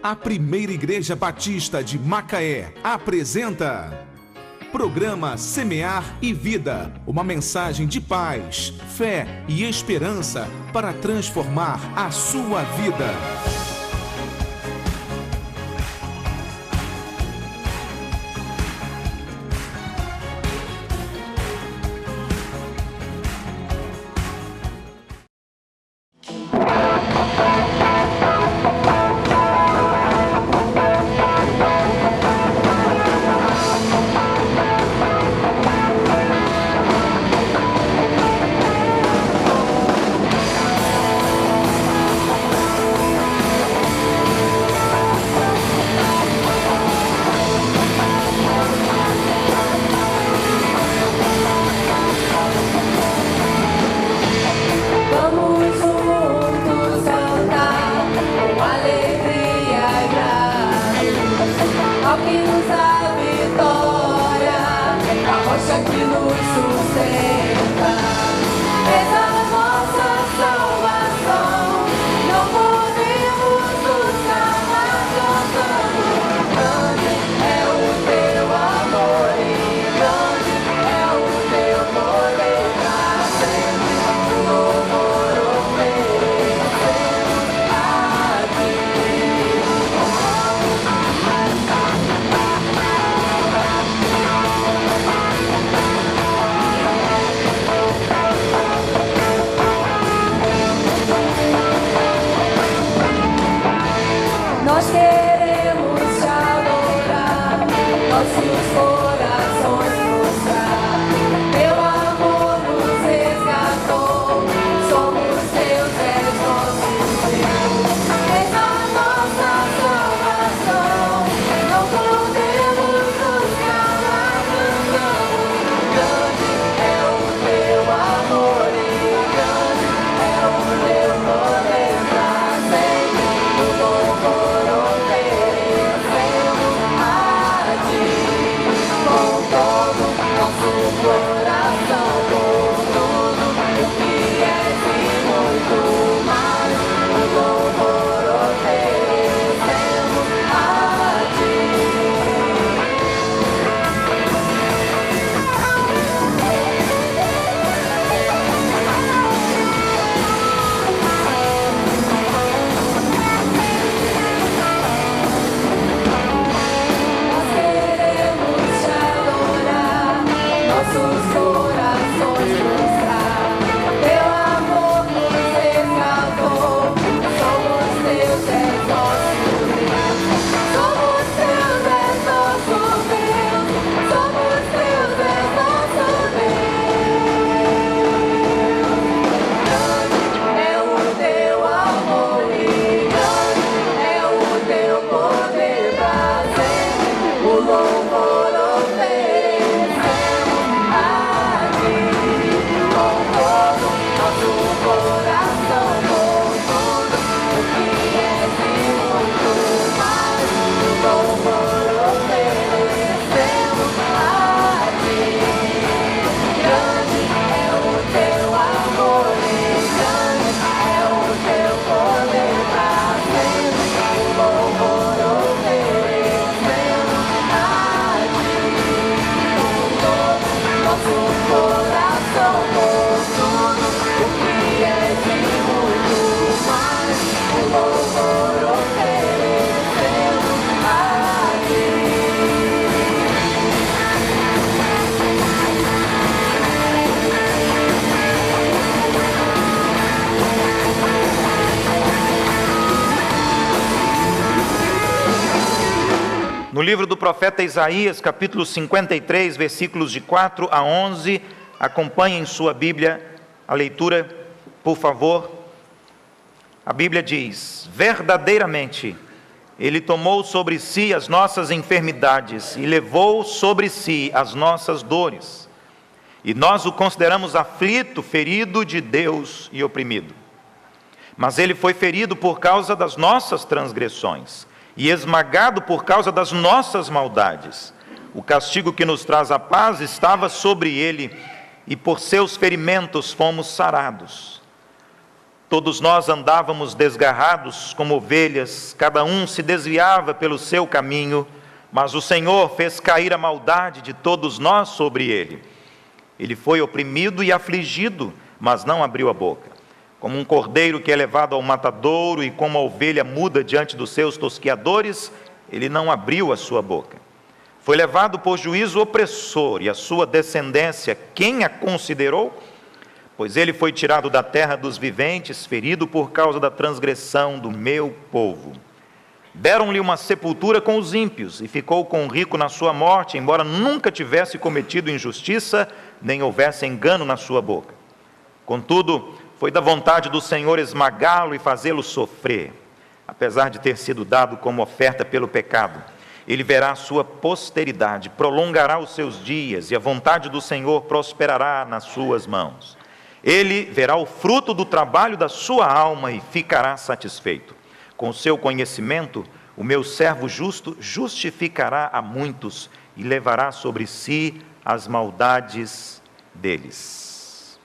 A Primeira Igreja Batista de Macaé apresenta Programa Semear e Vida, uma mensagem de paz, fé e esperança para transformar a sua vida. No livro do profeta Isaías, capítulo 53, versículos de 4 a 11, acompanhe em sua Bíblia a leitura, por favor. A Bíblia diz: verdadeiramente, Ele tomou sobre si as nossas enfermidades e levou sobre si as nossas dores. E nós o consideramos aflito, ferido de Deus e oprimido. Mas Ele foi ferido por causa das nossas transgressões e esmagado por causa das nossas maldades. O castigo que nos traz a paz estava sobre ele, e por seus ferimentos fomos sarados. Todos nós andávamos desgarrados como ovelhas, cada um se desviava pelo seu caminho, mas o Senhor fez cair a maldade de todos nós sobre ele. Ele foi oprimido e afligido, mas não abriu a boca. Como um cordeiro que é levado ao matadouro e como a ovelha muda diante dos seus tosqueadores, ele não abriu a sua boca. Foi levado por juízo opressor, e a sua descendência, quem a considerou? Pois ele foi tirado da terra dos viventes, ferido por causa da transgressão do meu povo. Deram-lhe uma sepultura com os ímpios, e ficou com o rico na sua morte, embora nunca tivesse cometido injustiça, nem houvesse engano na sua boca. Contudo, foi da vontade do Senhor esmagá-lo e fazê-lo sofrer, apesar de ter sido dado como oferta pelo pecado. Ele verá a sua posteridade, prolongará os seus dias, e a vontade do Senhor prosperará nas suas mãos. Ele verá o fruto do trabalho da sua alma e ficará satisfeito. Com o seu conhecimento, o meu servo justo justificará a muitos e levará sobre si as maldades deles.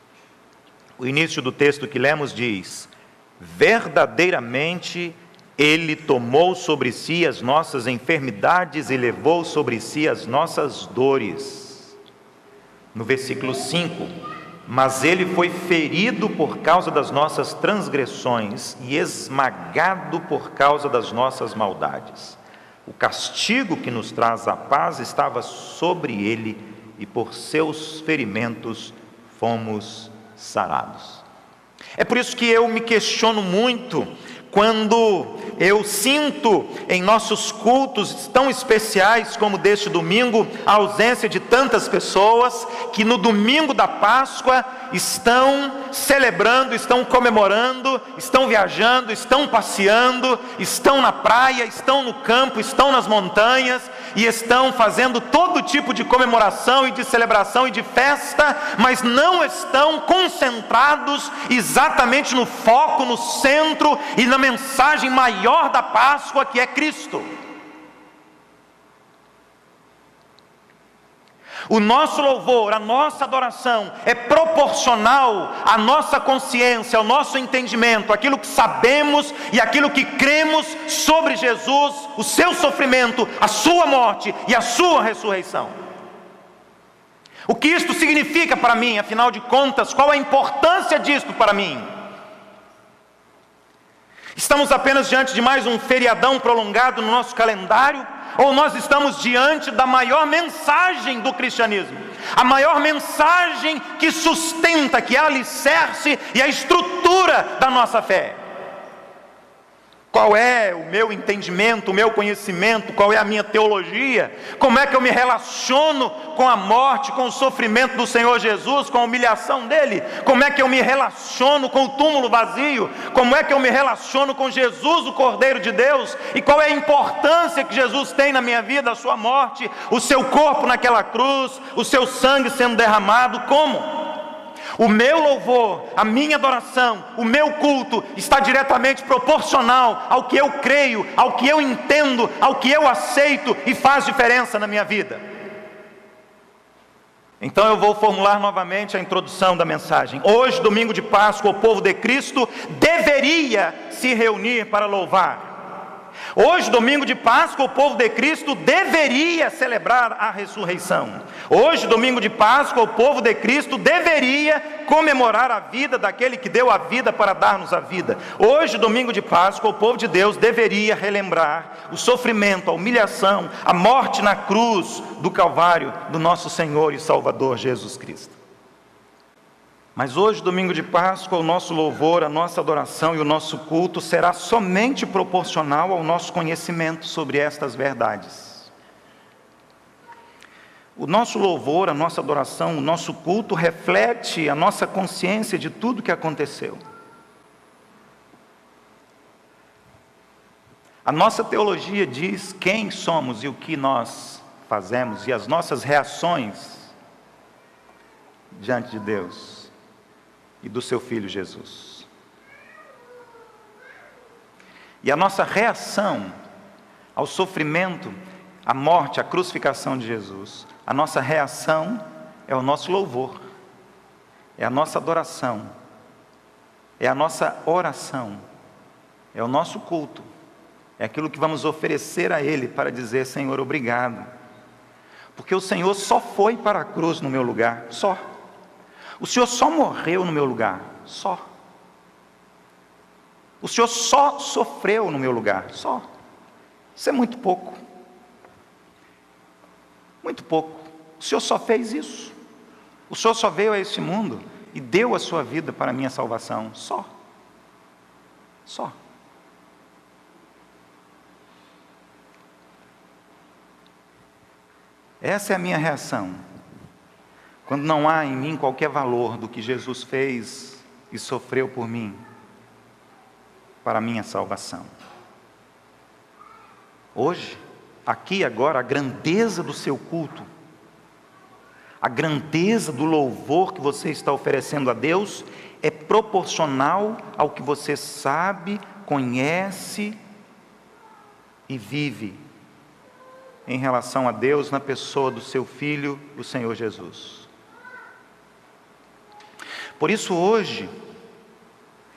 O início do texto que lemos diz: verdadeiramente ele tomou sobre si as nossas enfermidades e levou sobre si as nossas dores. No versículo 5, mas ele foi ferido por causa das nossas transgressões e esmagado por causa das nossas maldades. O castigo que nos traz a paz estava sobre ele, e por seus ferimentos fomos sarados. É por isso que eu me questiono muito quando eu sinto em nossos cultos tão especiais como deste domingo, a ausência de tantas pessoas que no domingo da Páscoa estão celebrando, estão comemorando, estão viajando, estão passeando, estão na praia, estão no campo, estão nas montanhas e estão fazendo todo tipo de comemoração e de celebração e de festa, mas não estão concentrados exatamente no foco, no centro e na mensagem maior da Páscoa, que é Cristo. O nosso louvor, a nossa adoração é proporcional à nossa consciência, ao nosso entendimento, aquilo que sabemos e aquilo que cremos sobre Jesus, o seu sofrimento, a sua morte e a sua ressurreição. O que isto significa para mim, afinal de contas, qual a importância disto para mim? Estamos apenas diante de mais um feriadão prolongado no nosso calendário? Ou nós estamos diante da maior mensagem do cristianismo, a maior mensagem que sustenta, que é a alicerce e a estrutura da nossa fé? Qual é o meu entendimento, o meu conhecimento, qual é a minha teologia? Como é que eu me relaciono com a morte, com o sofrimento do Senhor Jesus, com a humilhação dele? Como é que eu me relaciono com o túmulo vazio? Como é que eu me relaciono com Jesus, o Cordeiro de Deus? E qual é a importância que Jesus tem na minha vida, a sua morte, o seu corpo naquela cruz, o seu sangue sendo derramado? Como? O meu louvor, a minha adoração, o meu culto está diretamente proporcional ao que eu creio, ao que eu entendo, ao que eu aceito e faz diferença na minha vida. Então eu vou formular novamente a introdução da mensagem. Hoje, domingo de Páscoa, o povo de Cristo deveria se reunir para louvar. Hoje, domingo de Páscoa, o povo de Cristo deveria celebrar a ressurreição. Hoje, domingo de Páscoa, o povo de Cristo deveria comemorar a vida daquele que deu a vida para dar-nos a vida. Hoje, domingo de Páscoa, o povo de Deus deveria relembrar o sofrimento, a humilhação, a morte na cruz do Calvário do nosso Senhor e Salvador Jesus Cristo. Mas hoje, domingo de Páscoa, o nosso louvor, a nossa adoração e o nosso culto será somente proporcional ao nosso conhecimento sobre estas verdades. O nosso louvor, a nossa adoração, o nosso culto reflete a nossa consciência de tudo que aconteceu. A nossa teologia diz quem somos e o que nós fazemos e as nossas reações diante de Deus e do seu Filho Jesus. E a nossa reação ao sofrimento, à morte, à crucificação de Jesus, a nossa reação é o nosso louvor, é a nossa adoração, é a nossa oração, é o nosso culto, é aquilo que vamos oferecer a Ele para dizer: Senhor, obrigado, porque o Senhor só foi para a cruz no meu lugar, só. O Senhor só morreu no meu lugar, só. O Senhor só sofreu no meu lugar, só. Isso é muito pouco. Muito pouco. O Senhor só fez isso. O Senhor só veio a este mundo e deu a sua vida para a minha salvação, só. Só. Essa é a minha reação quando não há em mim qualquer valor do que Jesus fez e sofreu por mim, para a minha salvação. Hoje, aqui e agora, a grandeza do seu culto, a grandeza do louvor que você está oferecendo a Deus é proporcional ao que você sabe, conhece e vive em relação a Deus na pessoa do seu Filho, o Senhor Jesus. Por isso hoje,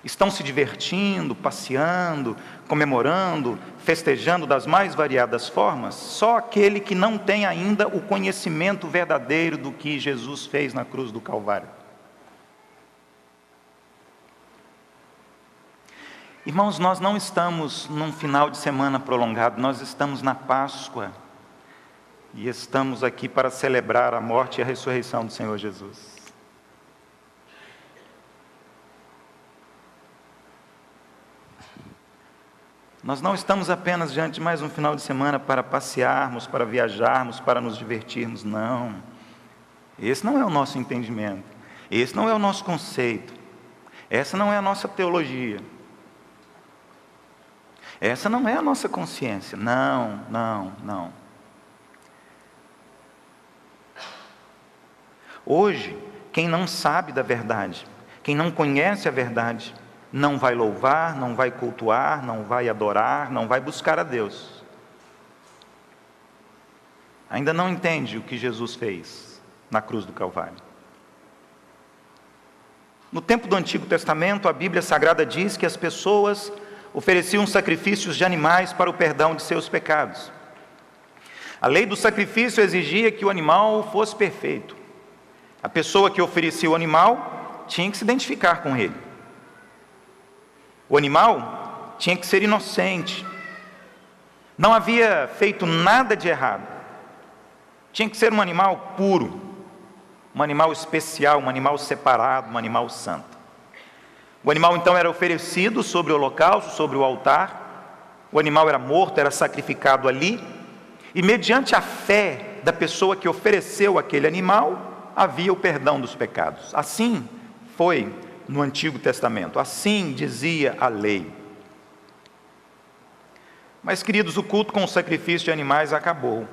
estão se divertindo, passeando, comemorando, festejando das mais variadas formas, só aquele que não tem ainda o conhecimento verdadeiro do que Jesus fez na cruz do Calvário. Irmãos, nós não estamos num final de semana prolongado, nós estamos na Páscoa. E estamos aqui para celebrar a morte e a ressurreição do Senhor Jesus. Nós não estamos apenas diante de mais um final de semana para passearmos, para viajarmos, para nos divertirmos, não. Esse não é o nosso entendimento, esse não é o nosso conceito, essa não é a nossa teologia, essa não é a nossa consciência, não, não, não. Hoje, quem não sabe da verdade, quem não conhece a verdade, não vai louvar, não vai cultuar, não vai adorar, não vai buscar a Deus. Ainda não entende o que Jesus fez na cruz do Calvário. No tempo do Antigo Testamento, a Bíblia Sagrada diz que as pessoas ofereciam sacrifícios de animais para o perdão de seus pecados. A lei do sacrifício exigia que o animal fosse perfeito. A pessoa que oferecia o animal tinha que se identificar com ele. O animal tinha que ser inocente. Não havia feito nada de errado. Tinha que ser um animal puro, um animal especial, um animal separado, um animal santo. O animal então era oferecido sobre o holocausto, sobre o altar. O animal era morto, era sacrificado ali. E mediante a fé da pessoa que ofereceu aquele animal, havia o perdão dos pecados. Assim foi no Antigo Testamento, assim dizia a lei. Mas, queridos, o culto com o sacrifício de animais acabou.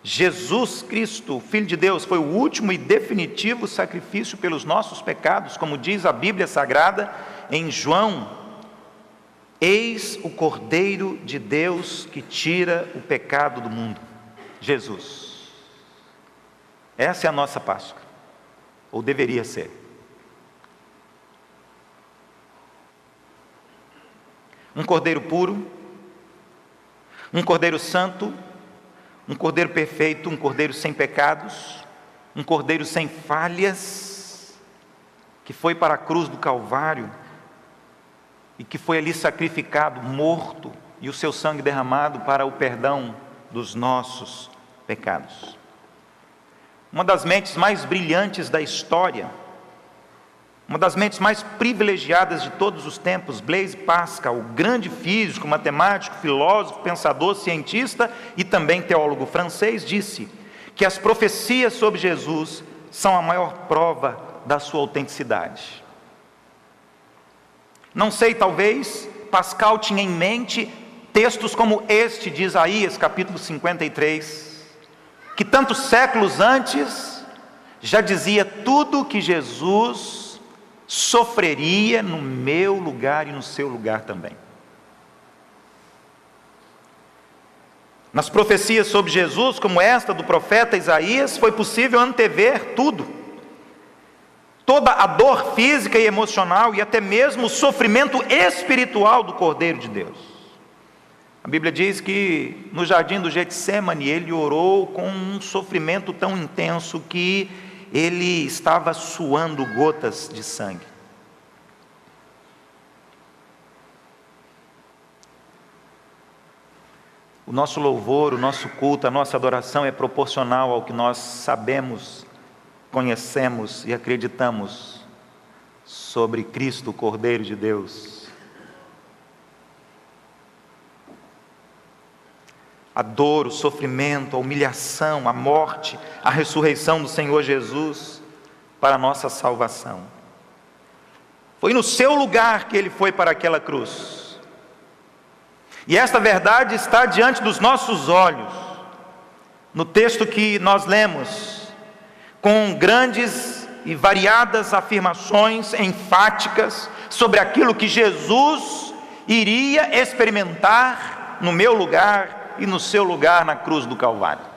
Jesus Cristo, Filho de Deus, foi o último e definitivo sacrifício pelos nossos pecados, como diz a Bíblia Sagrada em João: eis o Cordeiro de Deus que tira o pecado do mundo. Jesus. Essa é a nossa Páscoa, ou deveria ser. Um cordeiro puro, um cordeiro santo, um cordeiro perfeito, um cordeiro sem pecados, um cordeiro sem falhas, que foi para a cruz do Calvário e que foi ali sacrificado, morto, e o seu sangue derramado para o perdão dos nossos pecados. Uma das mentes mais brilhantes da história, uma das mentes mais privilegiadas de todos os tempos, Blaise Pascal, o grande físico, matemático, filósofo, pensador, cientista e também teólogo francês, disse que as profecias sobre Jesus são a maior prova da sua autenticidade. Não sei, talvez Pascal tinha em mente textos como este de Isaías, capítulo 53, que tantos séculos antes já dizia tudo que Jesus sofreria no meu lugar e no seu lugar também. Nas profecias sobre Jesus, como esta do profeta Isaías, foi possível antever tudo. toda a dor física e emocional e até mesmo o sofrimento espiritual do Cordeiro de Deus. A Bíblia diz que no jardim do Getsêmani ele orou com um sofrimento tão intenso que ele estava suando gotas de sangue. O nosso louvor, o nosso culto, a nossa adoração é proporcional ao que nós sabemos, conhecemos e acreditamos sobre Cristo, o Cordeiro de Deus. A dor, o sofrimento, a humilhação, a morte, a ressurreição do Senhor Jesus para a nossa salvação. Foi no seu lugar que ele foi para aquela cruz. E esta verdade está diante dos nossos olhos, no texto que nós lemos, com grandes e variadas afirmações enfáticas sobre aquilo que Jesus iria experimentar no meu lugar e no seu lugar na cruz do Calvário.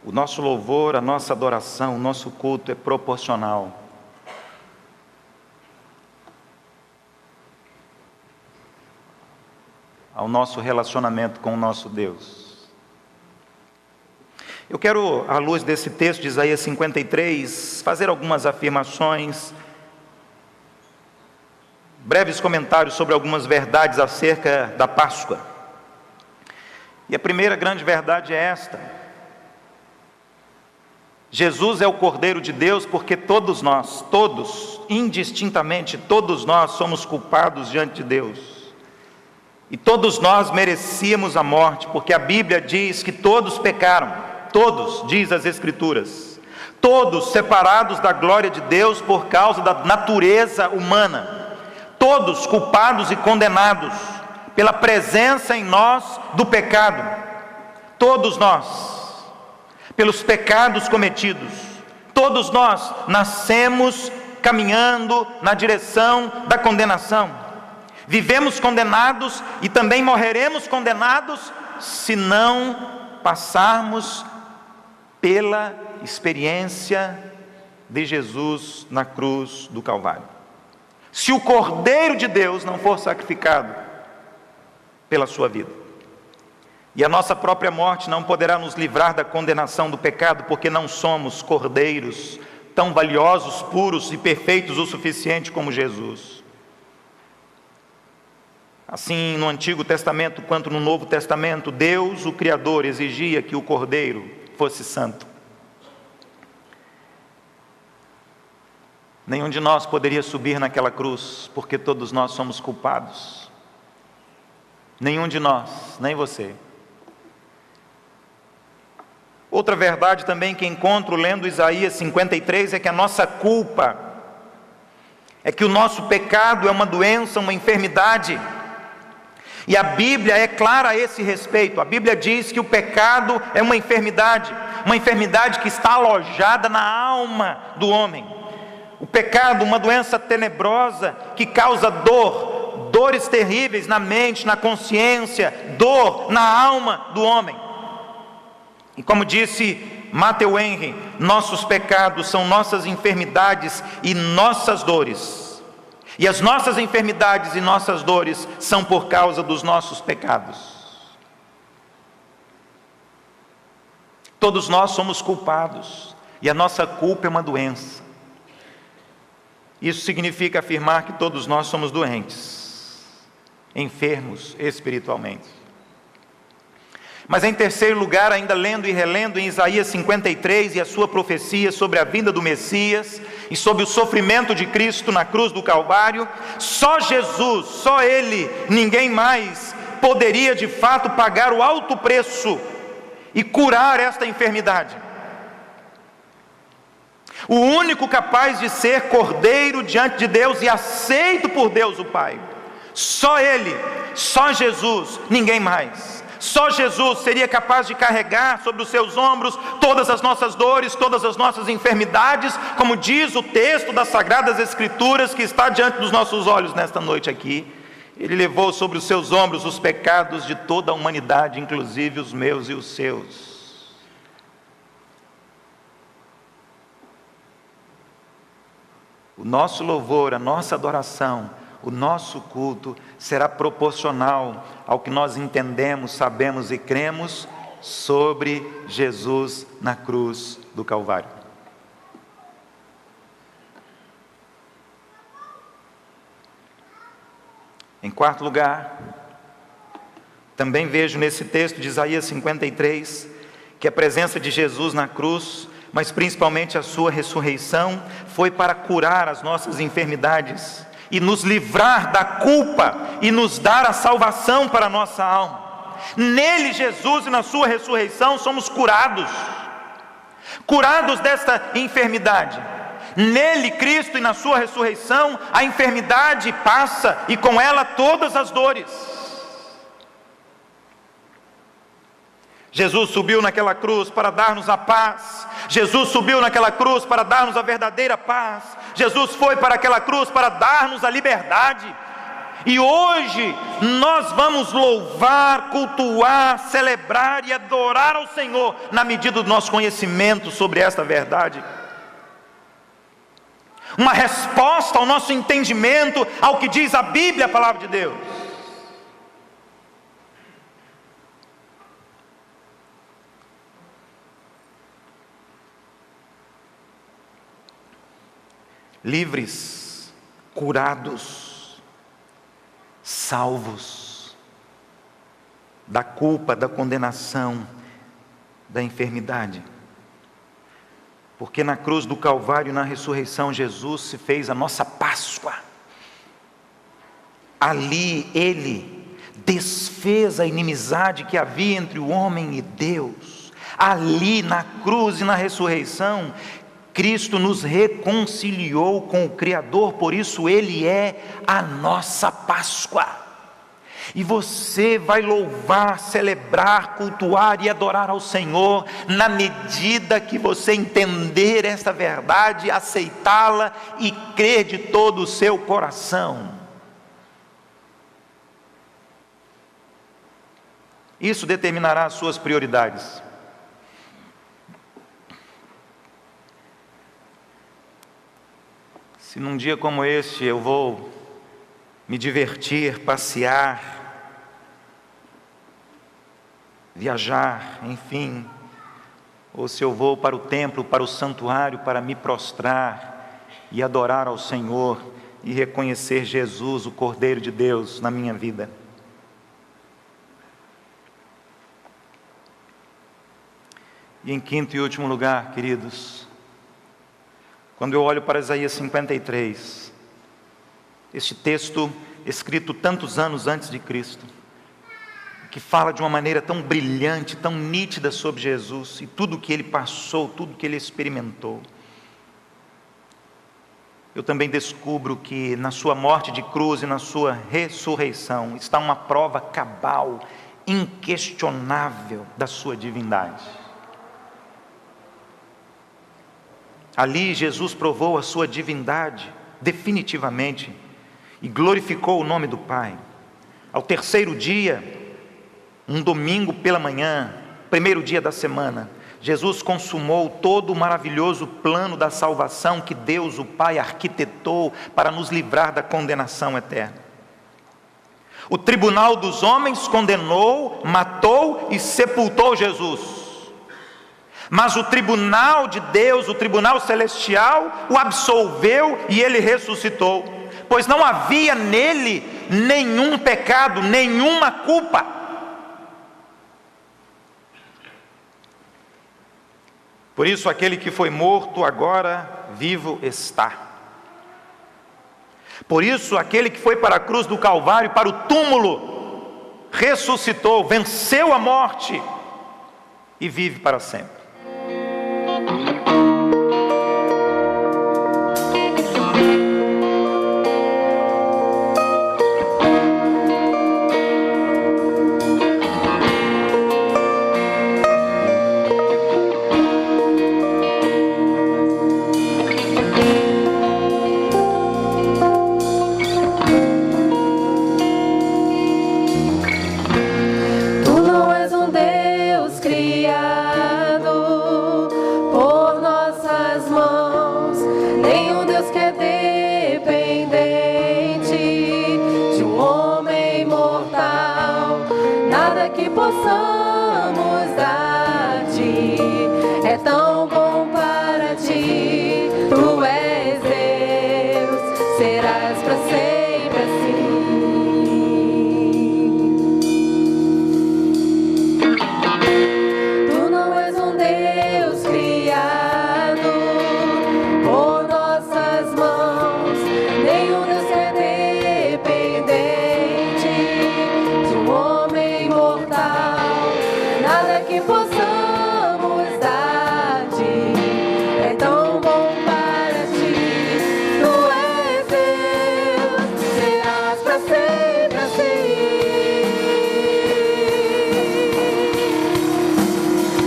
O nosso louvor, a nossa adoração, o nosso culto é proporcional ao nosso relacionamento com o nosso Deus. Eu quero, à luz desse texto de Isaías 53, fazer algumas afirmações, breves comentários sobre algumas verdades acerca da Páscoa. E a primeira grande verdade é esta: Jesus é o Cordeiro de Deus porque todos nós, todos, indistintamente, todos nós somos culpados diante de Deus. E todos nós merecíamos a morte, porque a Bíblia diz que todos pecaram, todos, diz as Escrituras, todos separados da glória de Deus por causa da natureza humana, todos culpados e condenados pela presença em nós do pecado, todos nós, pelos pecados cometidos, todos nós nascemos caminhando na direção da condenação, vivemos condenados e também morreremos condenados se não passarmos pela experiência de Jesus na cruz do Calvário. Se o Cordeiro de Deus não for sacrificado pela sua vida, e a nossa própria morte não poderá nos livrar da condenação do pecado, porque não somos cordeiros tão valiosos, puros e perfeitos o suficiente como Jesus. Assim, no Antigo Testamento quanto no Novo Testamento, Deus, o Criador, exigia que o Cordeiro fosse santo. Nenhum de nós poderia subir naquela cruz, porque todos nós somos culpados. Nenhum de nós, nem você. Outra verdade também que encontro lendo Isaías 53 é que a nossa culpa, é que o nosso pecado é uma doença, uma enfermidade. E a Bíblia é clara a esse respeito. A Bíblia diz que o pecado é uma enfermidade que está alojada na alma do homem. O pecado, uma doença tenebrosa que causa dores terríveis na mente, na consciência, dor na alma do homem. E como disse Matthew Henry, nossos pecados são nossas enfermidades e nossas dores. E as nossas enfermidades e nossas dores são por causa dos nossos pecados. Todos nós somos culpados, e a nossa culpa é uma doença. Isso significa afirmar que todos nós somos doentes, enfermos espiritualmente. Mas em terceiro lugar, ainda lendo e relendo em Isaías 53 e a sua profecia sobre a vinda do Messias e sobre o sofrimento de Cristo na cruz do Calvário, só Jesus, só Ele, ninguém mais poderia de fato pagar o alto preço e curar esta enfermidade. O único capaz de ser cordeiro diante de Deus e aceito por Deus o Pai, só Ele, só Jesus, ninguém mais. Só Jesus seria capaz de carregar sobre os seus ombros todas as nossas dores, todas as nossas enfermidades, como diz o texto das Sagradas Escrituras que está diante dos nossos olhos nesta noite aqui. Ele levou sobre os seus ombros os pecados de toda a humanidade, inclusive os meus e os seus. O nosso louvor, a nossa adoração, o nosso culto será proporcional ao que nós entendemos, sabemos e cremos sobre Jesus na cruz do Calvário. Em quarto lugar, também vejo nesse texto de Isaías 53, que a presença de Jesus na cruz, mas principalmente a sua ressurreição, foi para curar as nossas enfermidades e nos livrar da culpa e nos dar a salvação para a nossa alma. Nele, Jesus, e na sua ressurreição, somos curados desta enfermidade. Nele, Cristo, e na sua ressurreição, a enfermidade passa e com ela todas as dores. Jesus subiu naquela cruz para dar-nos a paz. Jesus subiu naquela cruz para dar-nos a verdadeira paz. Jesus foi para aquela cruz para dar-nos a liberdade. E hoje nós vamos louvar, cultuar, celebrar e adorar ao Senhor na medida do nosso conhecimento sobre esta verdade. Uma resposta ao nosso entendimento, ao que diz a Bíblia, a palavra de Deus. Livres, curados, salvos da culpa, da condenação, da enfermidade. Porque na cruz do Calvário, na ressurreição, Jesus se fez a nossa Páscoa. Ali Ele desfez a inimizade que havia entre o homem e Deus. Ali na cruz e na ressurreição, Cristo nos reconciliou com o Criador, por isso Ele é a nossa Páscoa. E você vai louvar, celebrar, cultuar e adorar ao Senhor, na medida que você entender esta verdade, aceitá-la e crer de todo o seu coração. Isso determinará as suas prioridades. Se num dia como este eu vou me divertir, passear, viajar, enfim, ou se eu vou para o templo, para o santuário, para me prostrar e adorar ao Senhor e reconhecer Jesus, o Cordeiro de Deus, na minha vida. E em quinto e último lugar, queridos, quando eu olho para Isaías 53, este texto escrito tantos anos antes de Cristo, que fala de uma maneira tão brilhante, tão nítida sobre Jesus e tudo que Ele passou, tudo que Ele experimentou. Eu também descubro que na sua morte de cruz e na sua ressurreição está uma prova cabal, inquestionável da sua divindade. Ali Jesus provou a sua divindade definitivamente e glorificou o nome do Pai. Ao terceiro dia, um domingo pela manhã, primeiro dia da semana, Jesus consumou todo o maravilhoso plano da salvação que Deus, o Pai, arquitetou para nos livrar da condenação eterna. O tribunal dos homens condenou, matou e sepultou Jesus. Mas o tribunal de Deus, o tribunal celestial, o absolveu e ele ressuscitou, pois não havia nele nenhum pecado, nenhuma culpa. Por isso aquele que foi morto agora vivo está. Por isso aquele que foi para a cruz do Calvário, para o túmulo, ressuscitou, venceu a morte e vive para sempre. possamos dar-te. É tão bom para ti, tu és Deus, serás para sempre assim. Tu não és um Deus criado por nossas mãos, nenhum Deus que é dependente de um homem mortal, nada que possamos dar-te é tão bom para ti. Tu és Deus, serás para sempre assim.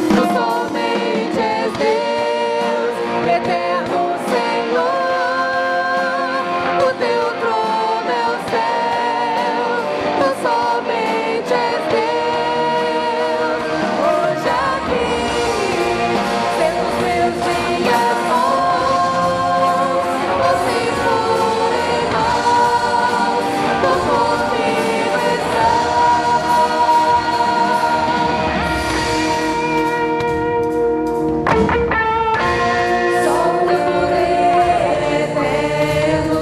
Tu somente és Deus, eterno Senhor, o teu trono é o céu. Tu somente és Deus, hoje aqui, sendo os meus dias bons, ou se forem maus, tu comigo Só o teu poder eterno,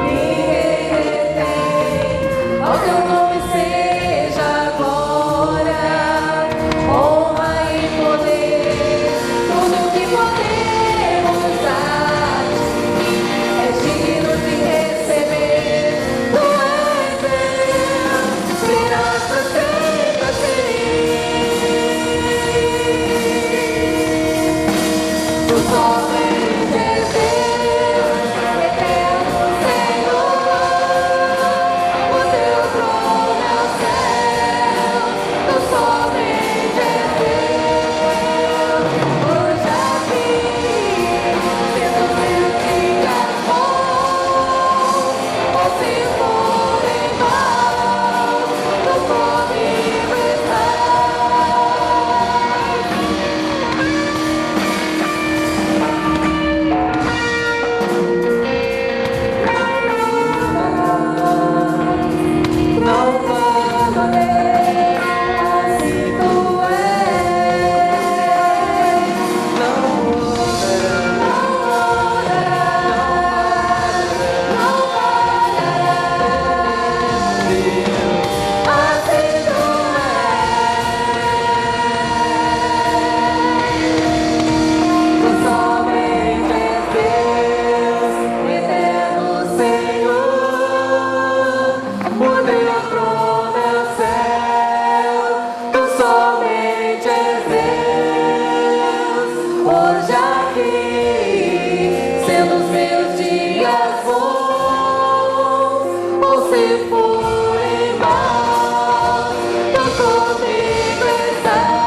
ninguém detém. Ao teu nome seja glória, honra e poder. Tudo que podemos dar-te é digno de receber. Tu és Deus, serás para sempre assim. Tu somente és Deus, eterno Senhor, o teu trono é o céu. Tu somente és Deus, hoje aqui, sendo os meus dias bons, ou se forem maus, tu comigo não vai valer assim tu és, não assim tu Tu somente és Deus, eterno Senhor, o teu trono é o céu. Tu somente és Deus, hoje aqui, sendo os meus dias bons, ou se forem maus, tu comigo estás.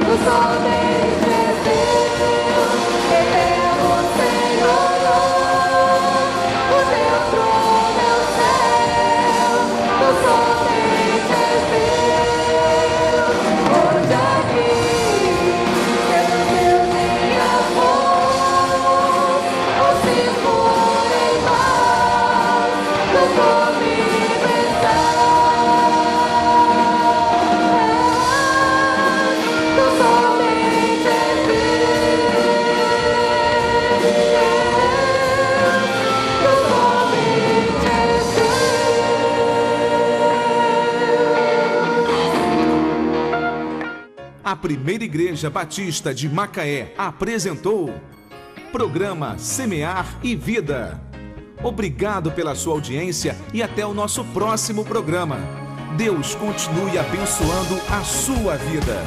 Tu somente és Deus, eterno Senhor, o teu trono é o céu. Tu somente és Deus, hoje aqui, sendo os meus dias bons, ou se forem maus, tu comigo estás. Tu somente és Deus, tu somente és A Primeira Igreja Batista de Macaé apresentou Programa Semear e Vida. Obrigado pela sua audiência e até o nosso próximo programa. Deus continue abençoando a sua vida.